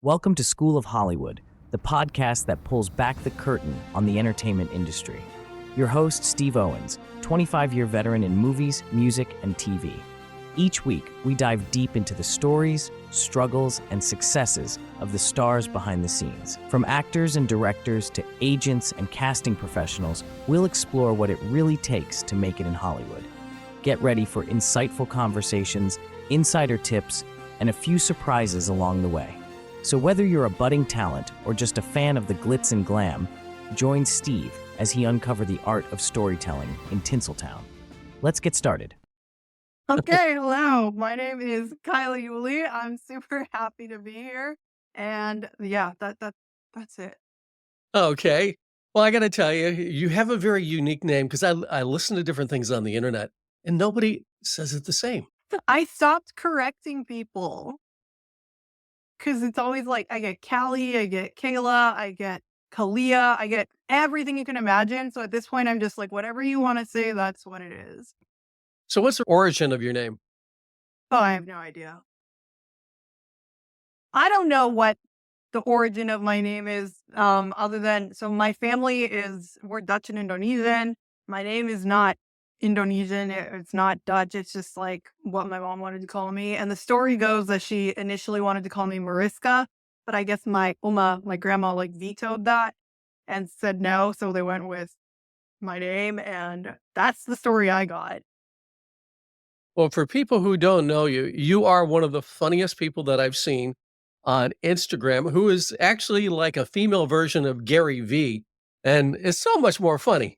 Welcome to School of Hollywood, the podcast that pulls back the curtain on the entertainment industry. Your host, Steve Owens, 25-year veteran in movies, music, and TV. Each week, we dive deep into the stories, struggles, and successes of the stars behind the scenes. From actors and directors to agents and casting professionals, we'll explore what it really takes to make it in Hollywood. Get ready for insightful conversations, insider tips, and a few surprises along the way. So whether you're a budding talent or just a fan of the glitz and glam, join Steve as he uncover the art of storytelling in Tinseltown. Let's get started. Okay, hello. My name is Kaila Uli. I'm super happy to be here. And yeah, that's it. Okay. Well, I got to tell you, you have a very unique name because I listen to different things on the internet and nobody says it the same. I stopped correcting people because it's always like I get Callie, I get Kayla, I get Kalia, I get everything you can imagine. So at this point, I'm just like, whatever you want to say, that's what it is. So what's the origin of your name? Oh, I have no idea. I don't know what the origin of my name is, other than so my family we're Dutch and Indonesian. My name is not Indonesian. It's not Dutch. It's just like what my mom wanted to call me. And the story goes that she initially wanted to call me Mariska, but I guess my grandma, like vetoed that and said no. So they went with my name, and that's the story I got. Well, for people who don't know you, you are one of the funniest people that I've seen on Instagram, who is actually like a female version of Gary V, and it's so much more funny.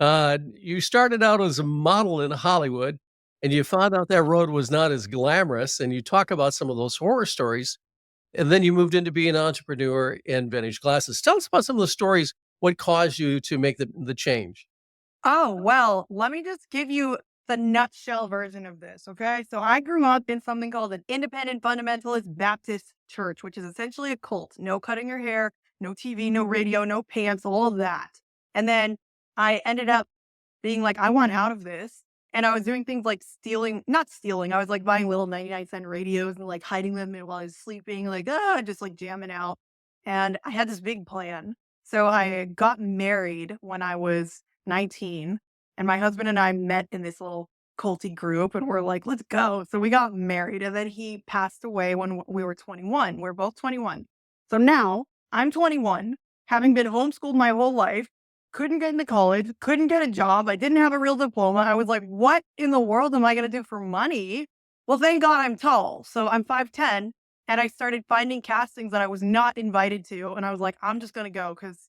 You started out as a model in Hollywood, and you found out that road was not as glamorous, and you talk about some of those horror stories, and then you moved into being an entrepreneur in vintage glasses. Tell us about some of the stories, what caused you to make the change? Oh, well, let me just give you the nutshell version of this, okay? So I grew up in something called an independent fundamentalist Baptist church, which is essentially a cult. No cutting your hair, no TV, no radio, no pants, all of that. And then I ended up being like, I want out of this. And I was doing things like not stealing. I was like buying little 99-cent radios and like hiding them while I was sleeping, like, just like jamming out. And I had this big plan. So I got married when I was 19, and my husband and I met in this little culty group, and we're like, let's go. So we got married, and then he passed away when we were 21. We're both 21. So now I'm 21, having been homeschooled my whole life, couldn't get into college, couldn't get a job. I didn't have a real diploma. I was like, what in the world am I going to do for money? Well, thank God I'm tall. So I'm 5'10", and I started finding castings that I was not invited to. And I was like, I'm just going to go because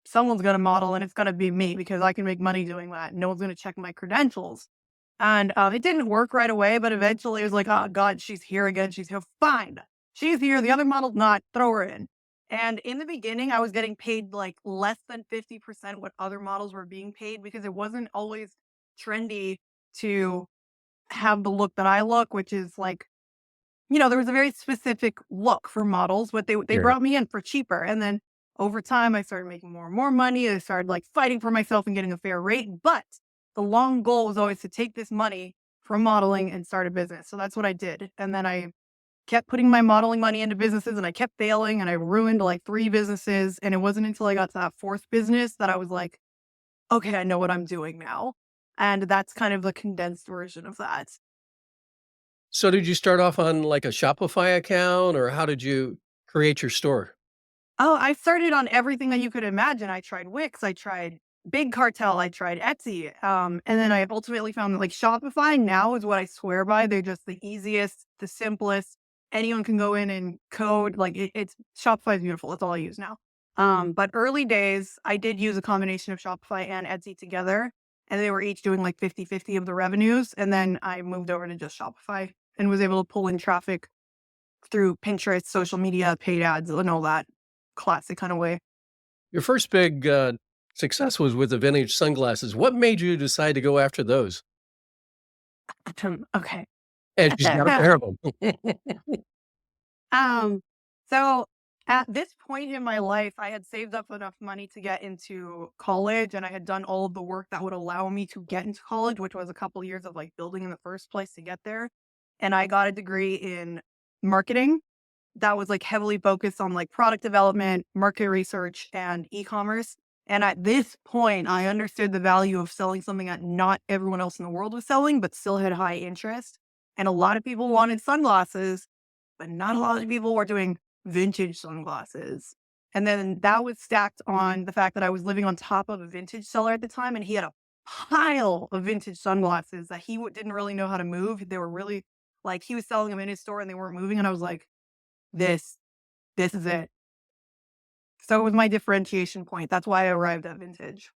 someone's going to model, and it's going to be me because I can make money doing that. No one's going to check my credentials. And it didn't work right away, but eventually it was like, oh God, she's here again. She's here. Fine. She's here. The other model's not. Throw her in. And in the beginning, I was getting paid like less than 50% what other models were being paid because it wasn't always trendy to have the look that I look, which is like, there was a very specific look for models, but they Sure. brought me in for cheaper. And then over time, I started making more and more money. I started like fighting for myself and getting a fair rate. But the long goal was always to take this money from modeling and start a business. So that's what I did. And then I kept putting my modeling money into businesses, and I kept failing, and I ruined like 3 businesses. And it wasn't until I got to that 4th business that I was like, okay, I know what I'm doing now. And that's kind of the condensed version of that. So did you start off on like a Shopify account, or how did you create your store? Oh, I started on everything that you could imagine. I tried Wix, I tried Big Cartel, I tried Etsy. And then I ultimately found that like Shopify now is what I swear by. They're just the easiest, the simplest. Anyone can go in and code. Like it's Shopify is beautiful. That's all I use now. But early days, I did use a combination of Shopify and Etsy together, and they were each doing like 50-50 of the revenues. And then I moved over to just Shopify and was able to pull in traffic through Pinterest, social media, paid ads, and all that classic kind of way. Your first big success was with the vintage sunglasses. What made you decide to go after those? Okay. And she's got a pair of them. Um, so at this point in my life, I had saved up enough money to get into college, and I had done all of the work that would allow me to get into college, which was a couple years of like building in the first place to get there. And I got a degree in marketing. that was like heavily focused on like product development, market research, and e-commerce. And at this point, I understood the value of selling something that not everyone else in the world was selling, but still had high interest. And a lot of people wanted sunglasses, but not a lot of people were doing vintage sunglasses. And then that was stacked on the fact that I was living on top of a vintage seller at the time, and he had a pile of vintage sunglasses that he didn't really know how to move. They were really like he was selling them in his store and they weren't moving. And I was like, this, this is it. So it was my differentiation point. That's why I arrived at vintage.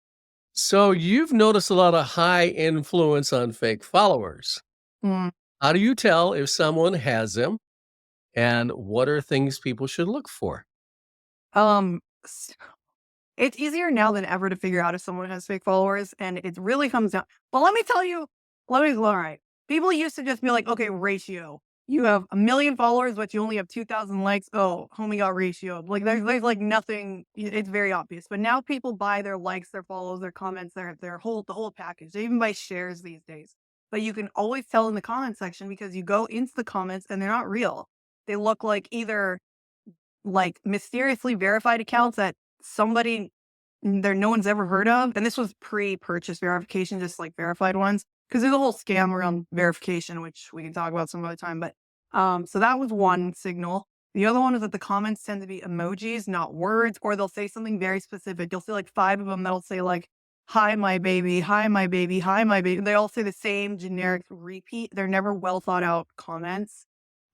So you've noticed a lot of high influence on fake followers. Mm. How do you tell if someone has them, and what are things people should look for? Um, s- it's easier now than ever to figure out if someone has fake followers, and it really comes down. But let me tell you, all right. People used to just be like, okay, ratio. You have 1 million followers, but you only have 2,000 likes. Oh, homie got ratio. Like there's like nothing. It's very obvious. But now people buy their likes, their follows, their comments, the whole package. They even buy shares these days. But you can always tell in the comment section because you go into the comments and they're not real. They look like either like mysteriously verified accounts that somebody no one's ever heard of. And this was pre-purchase verification, just like verified ones. Because there's a whole scam around verification, which we can talk about some other time. But so that was one signal. The other one is that the comments tend to be emojis, not words, or they'll say something very specific. You'll see like 5 of them that'll say like, hi, my baby, hi, my baby, hi, my baby. They all say the same generic repeat. They're never well thought out comments.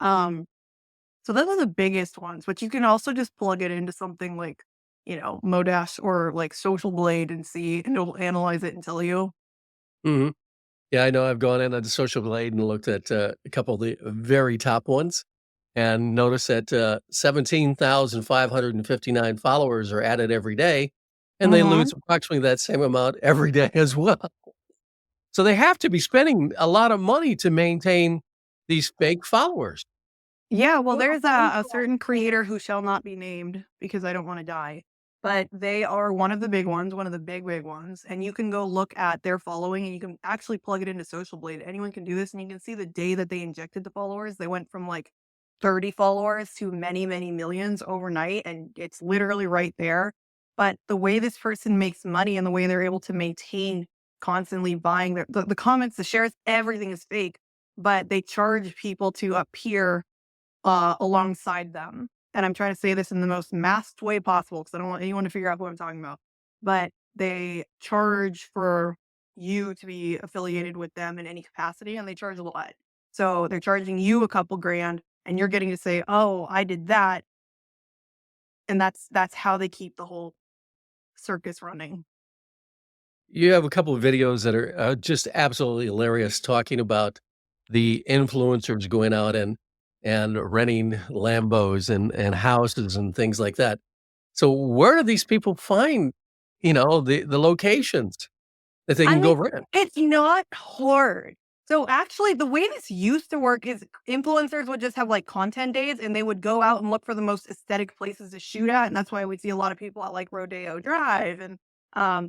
So those are the biggest ones, but you can also just plug it into something like, Modash or like Social Blade and see, and it'll analyze it and tell you. Mhm. Yeah, I know I've gone in on the Social Blade and looked at, a couple of the very top ones and noticed that, 17,559 followers are added every day, and they Mhm. lose approximately that same amount every day as well. So they have to be spending a lot of money to maintain these fake followers. Yeah, well, there's a certain creator who shall not be named because I don't want to die. But they are one of the big ones, one of the big ones. And you can go look at their following and you can actually plug it into Social Blade. Anyone can do this. And you can see the day that they injected the followers. They went from like 30 followers to many, many millions overnight. And it's literally right there. But the way this person makes money and the way they're able to maintain constantly buying the comments, the shares, everything is fake. But they charge people to appear alongside them. And I'm trying to say this in the most masked way possible because I don't want anyone to figure out who I'm talking about. But they charge for you to be affiliated with them in any capacity, and they charge a lot. So they're charging you a couple grand, and you're getting to say, "Oh, I did that," and that's how they keep the whole circus running. You have a couple of videos that are, just absolutely hilarious talking about the influencers going out and renting Lambos and houses and things like that. So where do these people find, the locations that they I can go mean, rent? it's not hard. So actually, the way this used to work is influencers would just have like content days and they would go out and look for the most aesthetic places to shoot at. And that's why we see a lot of people at like Rodeo Drive and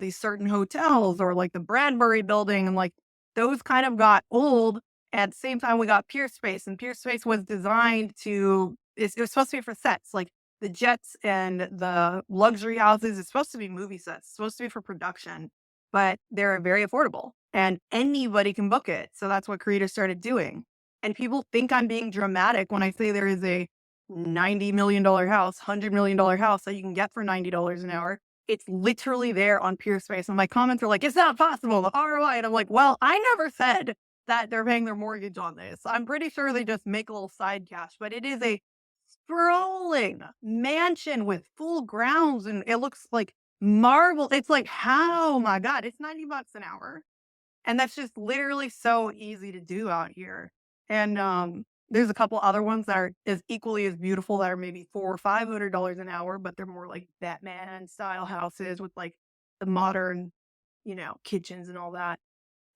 these certain hotels or like the Bradbury building. And like those kind of got old. At the same time, we got Pier Space, and Pier Space was designed it was supposed to be for sets. Like the jets and the luxury houses, it's supposed to be movie sets, it's supposed to be for production, but they're very affordable and anybody can book it. So that's what creators started doing. And people think I'm being dramatic when I say there is a $90 million house, $100 million house that you can get for $90 an hour. It's literally there on Peerspace. And my comments are like, it's not possible, the ROI. And I'm like, well, I never said that they're paying their mortgage on this. I'm pretty sure they just make a little side cash, but it is a sprawling mansion with full grounds and it looks like marble. It's like, how? My God, it's $90 an hour. And that's just literally so easy to do out here. And there's a couple other ones that are as equally as beautiful that are maybe $400 or $500 an hour, but they're more like Batman style houses with like the modern, kitchens and all that.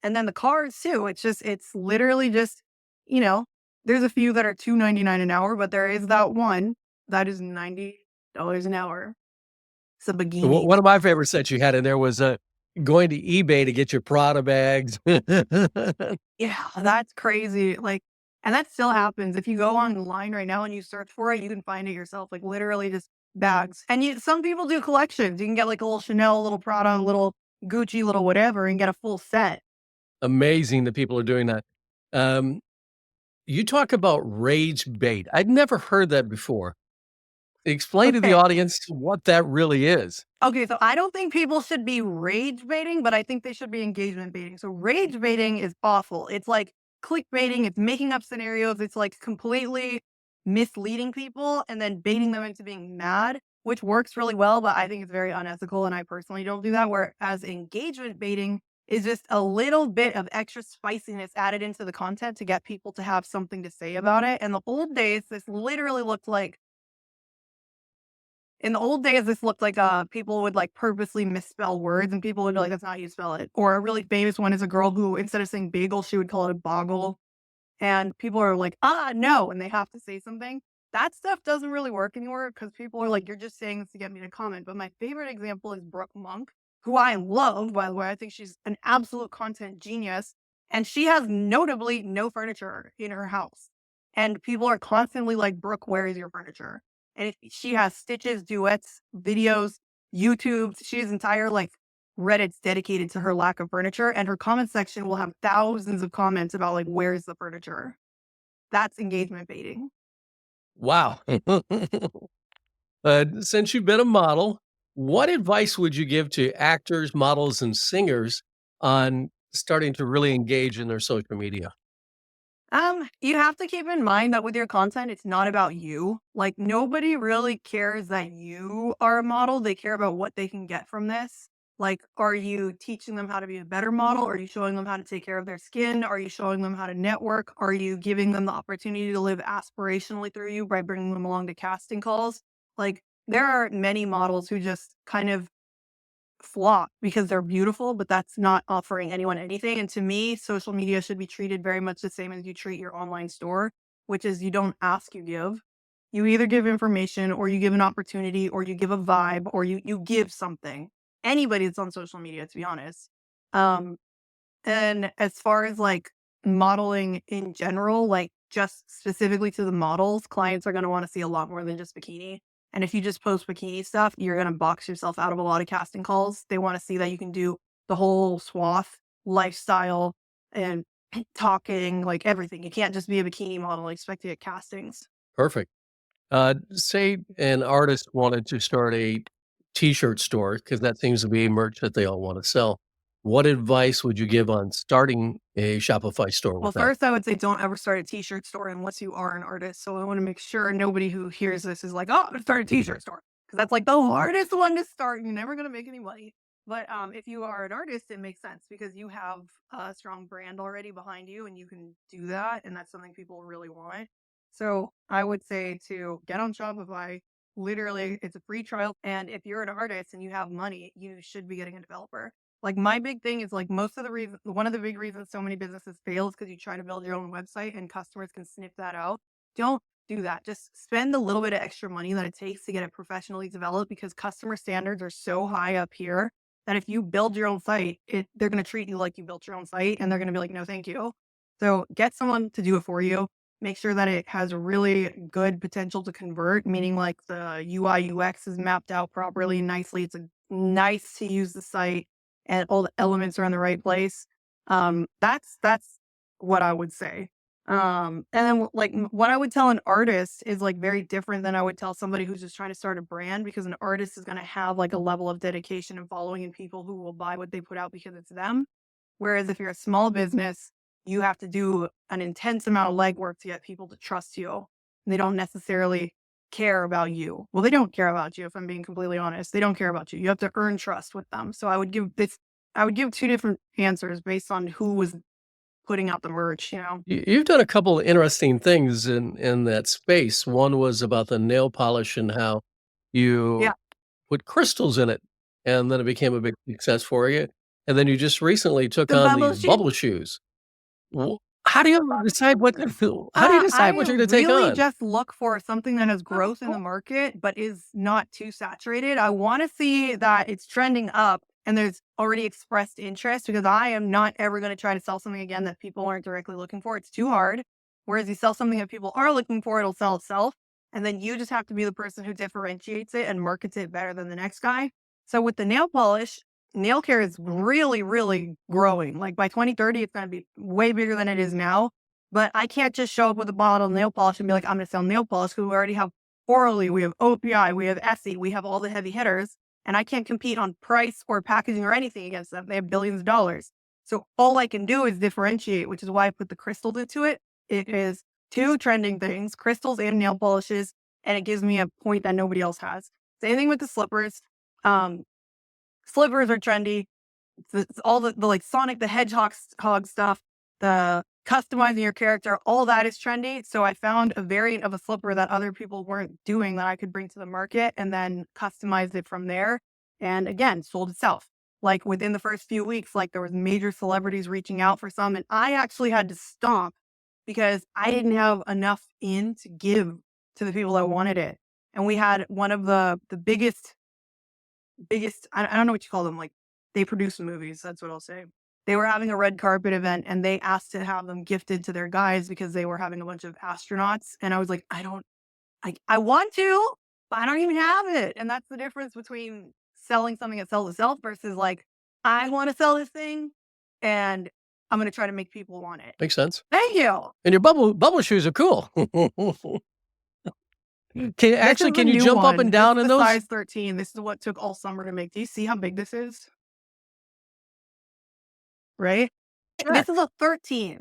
And then the cars too. It's literally just, you know, there's a few that are $299 an hour, but there is that one that is $90 an hour. It's a bikini. One of my favorites that you had in there was, going to eBay to get your Prada bags. Yeah, that's crazy. Like, And that still happens. If you go online right now and you search for it, you can find it yourself, like literally just bags. And some people do collections. You can get like a little Chanel, a little Prada, a little Gucci, a little whatever, and get a full set. Amazing that people are doing that. Um, you talk about rage bait. I'd never heard that before. Explain to the Okay. audience what that really is. Okay, so I don't think people should be rage baiting, but I think they should be engagement baiting. So rage baiting is awful. It's like clickbaiting, it's making up scenarios, it's like completely misleading people and then baiting them into being mad, which works really well, but I think it's very unethical and I personally don't do that. Whereas engagement baiting is just a little bit of extra spiciness added into the content to get people to have something to say about it. And the old days, this literally looked like in the old days, this looked like, people would, like, purposely misspell words, and people would be like, "That's not how you spell it." Or a really famous one is a girl who, instead of saying bagel, she would call it a boggle, and people are like, "Ah, no," and they have to say something. That stuff doesn't really work anymore because people are like, "You're just saying this to get me to comment." But my favorite example is Brooke Monk, who I love, by the way. I think she's an absolute content genius, and she has notably no furniture in her house. And people are constantly like, "Brooke, where is your furniture?" And she has stitches, duets, videos, YouTubes. She has entire like Reddit's dedicated to her lack of furniture, and her comment section will have thousands of comments about like, "Where's the furniture?" That's engagement baiting. Wow. Since you've been a model, what advice would you give to actors, models, and singers on starting to really engage in their social media? You have to keep in mind that with your content, it's not about you. Like nobody really cares that you are a model. They care about what they can get from this. Like, are you teaching them how to be a better model? Are you showing them how to take care of their skin? Are you showing them how to network? Are you giving them the opportunity to live aspirationally through you by bringing them along to casting calls? Like, there are many models who just kind of flop because they're beautiful, but that's not offering anyone anything. And to me, social media should be treated very much the same as you treat your online store, which is you don't ask, you give. You either give information or you give an opportunity or you give a vibe or you give something. Anybody that's on social media, to be honest. Um, and as far as like modeling in general, like just specifically to the models, clients are going to want to see a lot more than just bikini. And if you just post bikini stuff, you're going to box yourself out of a lot of casting calls. They want to see that you can do the whole swath, lifestyle, and talking, like everything. You can't just be a bikini model and expect to get castings. Perfect. Say an artist wanted to start a t-shirt store because that seems to be merch that they all want to sell. What advice would you give on starting a Shopify store Well, with that? first, I would say don't ever start a t-shirt store unless you are an artist. So I want to make sure nobody who hears this is like, "Oh, I'm gonna start a t-shirt store," because that's like the hardest one to start. You're never gonna make any money. But if you are an artist, it makes sense because you have a strong brand already behind you, and you can do that, and that's something people really want. So I would say to get on Shopify. Literally, it's a free trial, and if you're an artist and you have money, you should be getting a developer. Like my big thing is like most of the reason, one of the big reasons so many businesses fail is because you try to build your own website and customers can sniff that out. Don't do that. Just spend a little bit of extra money that it takes to get it professionally developed because customer standards are so high up here that if you build your own site, they're going to treat you like you built your own site and they're going to be like, "No, thank you." So get someone to do it for you. Make sure that it has really good potential to convert, meaning like the UI UX is mapped out properly, nicely. It's a nice to use the site and all the elements are in the right place. That's what I would say. And then like what I would tell an artist is like very different than I would tell somebody who's just trying to start a brand because an artist is going to have like a level of dedication and following and people who will buy what they put out because it's them. Whereas if you're a small business, you have to do an intense amount of legwork to get people to trust you. They don't necessarily care about you. Well, they don't care about you, if I'm being completely honest. They don't care about you. You have to earn trust with them. So I would give two different answers based on who was putting out the merch, you know? You've done a couple of interesting things in that space. One was about the nail polish and how you Yeah. put crystals in it, and then it became a big success for you. And then you just recently took The on bubble these shoot. bubble shoes. How do you decide what how do you decide I what you're gonna take really on? just look for something that has growth in the market, but is not too saturated. I want to see that it's trending up and there's already expressed interest because I am not ever going to try to sell something again that people aren't directly looking for. It's too hard. Whereas you sell something that people are looking for, it'll sell itself. And then you just have to be the person who differentiates it and markets it better than the next guy. So with the nail polish, nail care is really, really growing. Like by 2030, it's going to be way bigger than it is now. But I can't just show up with a bottle of nail polish and be like, I'm going to sell nail polish, because we already have Orally, we have OPI, we have Essie, we have all the heavy hitters, and I can't compete on price or packaging or anything against them. They have billions of dollars. So all I can do is differentiate, which is why I put the crystals into it. It is two trending things, crystals and nail polishes, and it gives me a point that nobody else has. Same thing with the slippers. Slippers are trendy. It's all the like Sonic the Hedgehog stuff, the customizing your character, all that is trendy. So I found a variant of a slipper that other people weren't doing that I could bring to the market, and then customized it from there. And again, sold itself. Like within the first few weeks, like there was major celebrities reaching out for some, and I actually had to stop because I didn't have enough in to give to the people that wanted it. And we had one of the biggest, I don't know what you call them, like they produce movies, that's what I'll say. They were having a red carpet event and they asked to have them gifted to their guys because they were having a bunch of astronauts. And I was like, I want to, but I don't even have it. And that's the difference between selling something that sells itself versus like, I want to sell this thing and I'm going to try to make people want it. Makes sense. Thank you. And your bubble shoes are cool. Can you jump up and down in those? Size 13. This is what took all summer to make. Do you see how big this is? Right? Sure. This is a 13.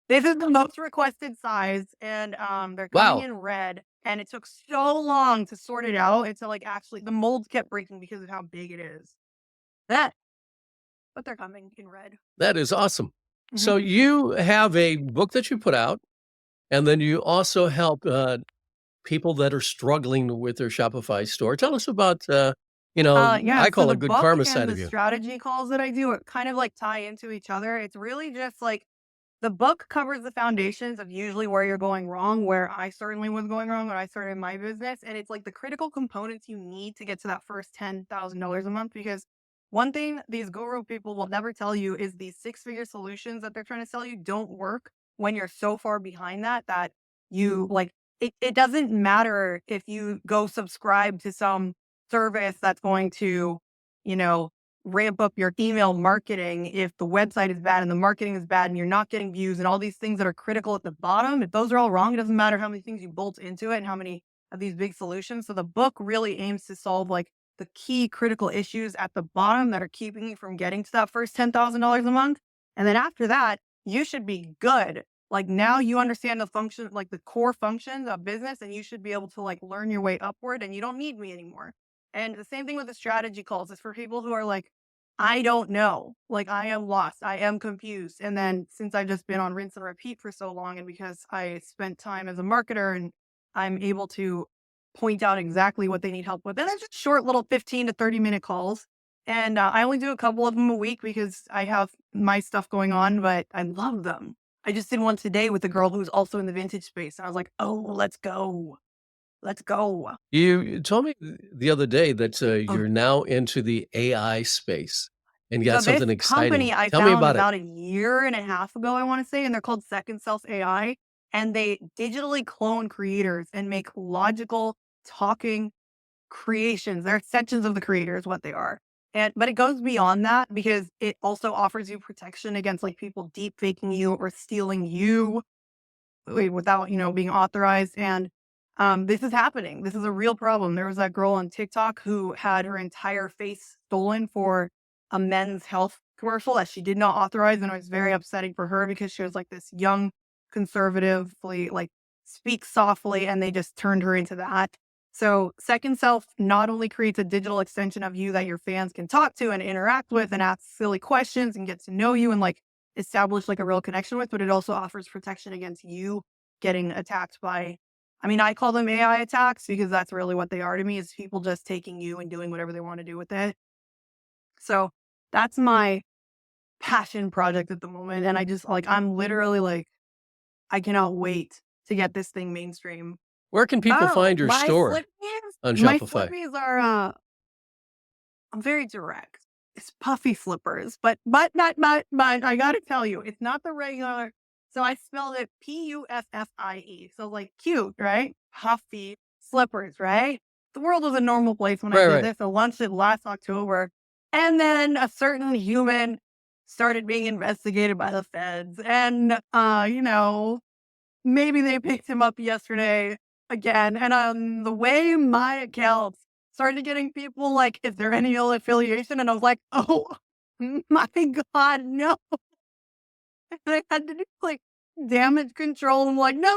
This is the most requested size, and they're coming in red. And it took so long to sort it out until like actually the molds kept breaking because of how big it is. But they're coming in red. That is awesome. Mm-hmm. So you have a book that you put out, and then you also help people that are struggling with their Shopify store. Tell us about, I call it good karma side of you. The strategy calls that I do, it kind of like tie into each other. It's really just like the book covers the foundations of usually where you're going wrong, where I certainly was going wrong when I started my business. And it's like the critical components you need to get to that first $10,000 a month. Because one thing these guru people will never tell you is these 6-figure solutions that they're trying to sell you don't work when you're so far behind that you like, it doesn't matter if you go subscribe to some service that's going to, ramp up your email marketing. If the website is bad and the marketing is bad and you're not getting views and all these things that are critical at the bottom, if those are all wrong, it doesn't matter how many things you bolt into it and how many of these big solutions. So the book really aims to solve like the key critical issues at the bottom that are keeping you from getting to that first $10,000 a month. And then after that, you should be good. Like now you understand the function, like the core functions of business, and you should be able to like learn your way upward, and you don't need me anymore. And the same thing with the strategy calls is for people who are like, I don't know, like I am lost, I am confused. And then since I've just been on rinse and repeat for so long, and because I spent time as a marketer and I'm able to point out exactly what they need help with, and it's just short little 15 to 30-minute calls. And I only do a couple of them a week because I have my stuff going on, but I love them. I just did one today with a girl who's also in the vintage space. And I was like, oh, let's go. Let's go. You told me the other day that you're now into the AI space and got something exciting. Company I Tell me found about a year and a half ago, I want to say, and they're called Second Self AI. And they digitally clone creators and make logical talking creations. They're extensions of the creator is what they are. But it goes beyond that because it also offers you protection against like people deep faking you or stealing you without, being authorized. And this is happening. This is a real problem. There was that girl on TikTok who had her entire face stolen for a Men's Health commercial that she did not authorize. And it was very upsetting for her because she was like this young, conservatively, like speaks softly, and they just turned her into that. So Second Self not only creates a digital extension of you that your fans can talk to and interact with and ask silly questions and get to know you and like establish like a real connection with, but it also offers protection against you getting attacked by, I call them AI attacks because that's really what they are to me, is people just taking you and doing whatever they want to do with it. So that's my passion project at the moment. And I just like, I'm literally like, I cannot wait to get this thing mainstream. Where can people find your store on Shopify? My flippies are, I'm very direct. It's puffy flippers, but I gotta tell you, it's not the regular So I spelled it Puffie. So like cute, right? Puffy slippers, right? The world was a normal place when I Right, did right. this. So launched it last October. And then a certain human started being investigated by the feds. And, maybe they picked him up yesterday again. And the way my accounts started getting people like, is there any ill affiliation? And I was like, oh my God, no. And I had to do like damage control. I'm like, no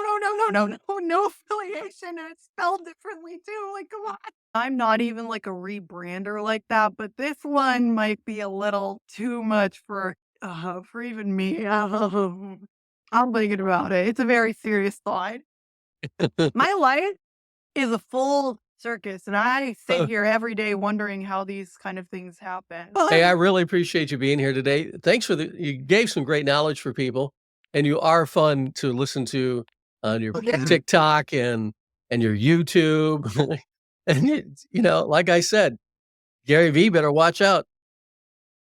affiliation. And it's spelled differently too. Like, come on. I'm not even like a rebrander like that, but this one might be a little too much for even me. I'm thinking about it. It's a very serious thought. My life is a full circus, and I sit here every day wondering how these kind of things happen. Hey, I really appreciate you being here today. Thanks you gave some great knowledge for people, and you are fun to listen to on your TikTok and your YouTube. And like I said, Gary V better watch out.